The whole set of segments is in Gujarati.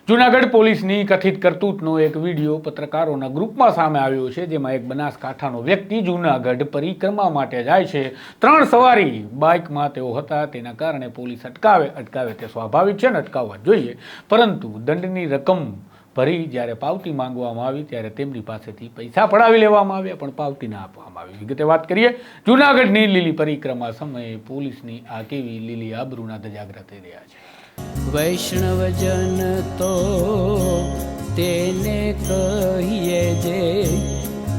જૂનાગઢ પોલીસની કથિત કરતૂતનો એક વિડીયો પત્રકારોના ગ્રુપમાં સામે આવ્યો છે, જેમાં એક બનાસકાંઠાનો વ્યક્તિ જૂનાગઢ પરિક્રમા માટે જાય છે। 3 સવારી બાઇકમાં તેઓ હતા, તેના કારણે પોલીસ અટકાવે તે સ્વાભાવિક છે ને અટકાવવા જોઈએ, પરંતુ દંડની રકમ ભરી જ્યારે પાવતી માંગવામાં આવી ત્યારે તેમની પાસેથી પૈસા પડાવી લેવામાં આવ્યા, પણ પાવતી ના આપવામાં આવી। વિગતે વાત કરીએ જૂનાગઢની લીલી પરિક્રમા સમયે પોલીસની આ કેવી લીલી આબરૂના ધજાગરા થઈ રહ્યા છે। વૈષ્ણવજન તો તેને કહીએ જે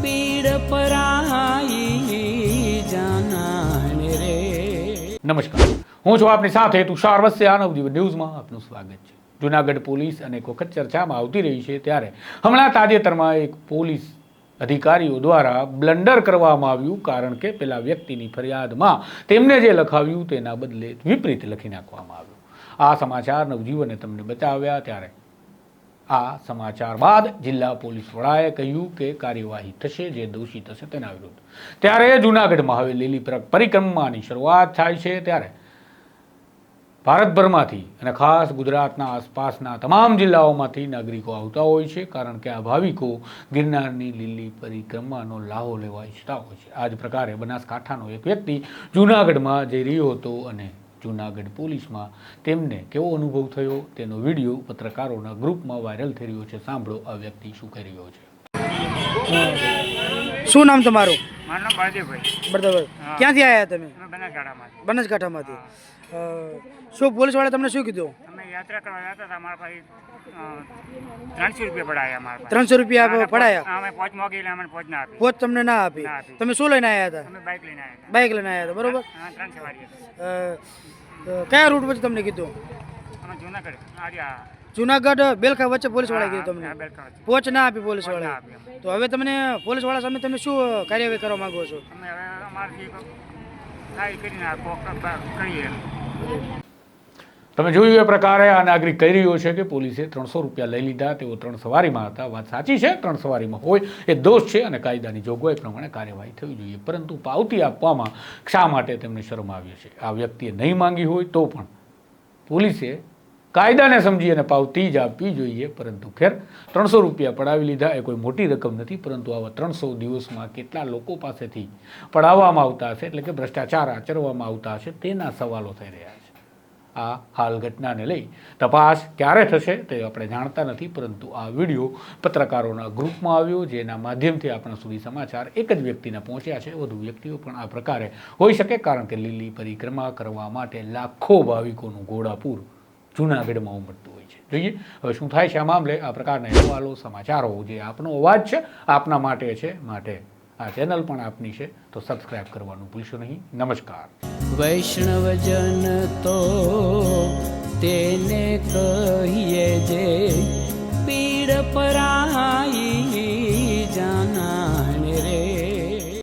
પીડ પરાઈ જાનાને રે। નમસ્કાર, હું છું આપની સાથે તુષાર વસ્યા, નવજીવન ન્યૂઝમાં આપનું સ્વાગત છે। જૂનાગઢ પોલીસ અનેક વખત ચર્ચામાં આવતી રહી છે, ત્યારે હમણાં તાજેતરમાં એક પોલીસ અધિકારીઓ દ્વારા બ્લન્ડર કરવામાં આવ્યું, કારણ કે પેલા વ્યક્તિની ફરિયાદમાં તેમને જે લખાવ્યું તેના બદલે વિપરીત લખી નાખવામાં આવ્યું। આ સમાચાર નવજીવને તમને બતાવ્યા, ત્યારે આ સમાચાર બાદ જિલ્લા પોલીસ વડાએ કહ્યું કે કાર્યવાહી થશે, જે દોષિત હશે તેના વિરુદ્ધ। ત્યારે જૂનાગઢમાં હવે લીલી પરિક્રમાની શરૂઆત થાય છે, ત્યારે ભારતભરમાંથી અને ખાસ ગુજરાતના આસપાસના તમામ જિલ્લાઓમાંથી નાગરિકો આવતા હોય છે, કારણ કે આ ભાવિકો ગિરનારની લીલી પરિક્રમાનો લાહો લેવા ઈચ્છતા હોય છે। આ જ પ્રકારે બનાસકાંઠાનો એક વ્યક્તિ જૂનાગઢમાં જઈ રહ્યો હતો અને જૂનાગઢ પોલીસમાં તેમને કેવો અનુભવ થયો તેનો વિડીયો પત્રકારોના ગ્રુપમાં વાયરલ થઈ રહ્યો છે। સાંભળો આ વ્યક્તિ શું કહી રહ્યો છે। શું નામ તમારું? મારું નામ બળદેવભાઈ। બળદેવભાઈ, ક્યાંથી આવ્યા તમે? બનાસકાંઠામાંથી। બનાસકાંઠામાંથી। શું પોલીસવાળા તમને શું કીધું? અમે યાત્રા કરવા જતા હતા, મારા ભાઈ 300 રૂપિયા પડાયા અમારા 300 રૂપિયા પડાયા? અમે પહોંચ મોગી એટલે અમને પહોંચ ના આપી। પોચ તમને ના આપી? તમે શું લઈને આવ્યા હતા? અમે બાઇક લઈને આવ્યા હતા। બાઇક લઈને આવ્યા હતા, બરોબર? હા, 3 સવારી હતી। કયા રૂટ વચ્ચે તમને કીધું? અમે જુનાગઢ બેલખા વચ્ચે પોલીસવાળાએ કીધું તમને? બેલખા વચ્ચે પોચ ના આપી પોલીસવાળા? ના આપી અમને। તો હવે તમને પોલીસવાળા સામે તમે શું કાર્યવાહી કરવા માંગો છો? અમે હવે અમારથી કાંઈ કરીને કરીએ। તમે જોયું એ પ્રકારે આ નાગરિક કહી રહ્યો છે કે પોલીસે 300 રૂપિયા લઈ લીધા, તેઓ 3 સવારીમાં હતા। વાત સાચી છે, 3 સવારીમાં હોય એ દોષ છે અને કાયદાની જોગવાઈ પ્રમાણે કાર્યવાહી થવી જોઈએ, પરંતુ પાવતી આપવામાં શા માટે તેમને શરમ આવી છે? આ વ્યક્તિએ નહીં માંગી હોય તો પણ પોલીસે કાયદાને સમજી અને પાવતી જ આપવી જોઈએ, પરંતુ ખેર 300 રૂપિયા પડાવી લીધા એ કોઈ મોટી રકમ નથી, પરંતુ આવા 300 દિવસમાં કેટલા લોકો પાસેથી પડાવવામાં આવતા હશે, એટલે કે ભ્રષ્ટાચાર આચરવામાં આવતા હશે, તેના સવાલો થઈ રહ્યા છે। આ હાલ ઘટનાને લઈ તપાસ ક્યારે થશે તે આપણે જાણતા નથી, પરંતુ આ વિડીયો પત્રકારોના ગ્રુપમાં આવ્યો, જેના માધ્યમથી આપણા સુધી સમાચાર એક જ વ્યક્તિને પહોંચ્યા છે। વધુ વ્યક્તિઓ પણ આ પ્રકારે હોઈ શકે, કારણ કે લીલી પરિક્રમા કરવા માટે લાખો ભાવિકોનું ઘોડાપૂર જૂનાગઢમાં ઉમટતું હોય છે। જોઈએ હવે શું થાય છે આ મામલે। આ પ્રકારના અહેવાલો, સમાચારો જે આપનો અવાજ છે, આપના માટે છે, માટે આ ચેનલ પણ આપની છે, તો સબસ્ક્રાઇબ કરવાનું ભૂલશો નહીં। નમસ્કાર। વૈષ્ણવજન તો તેને કહીએ જે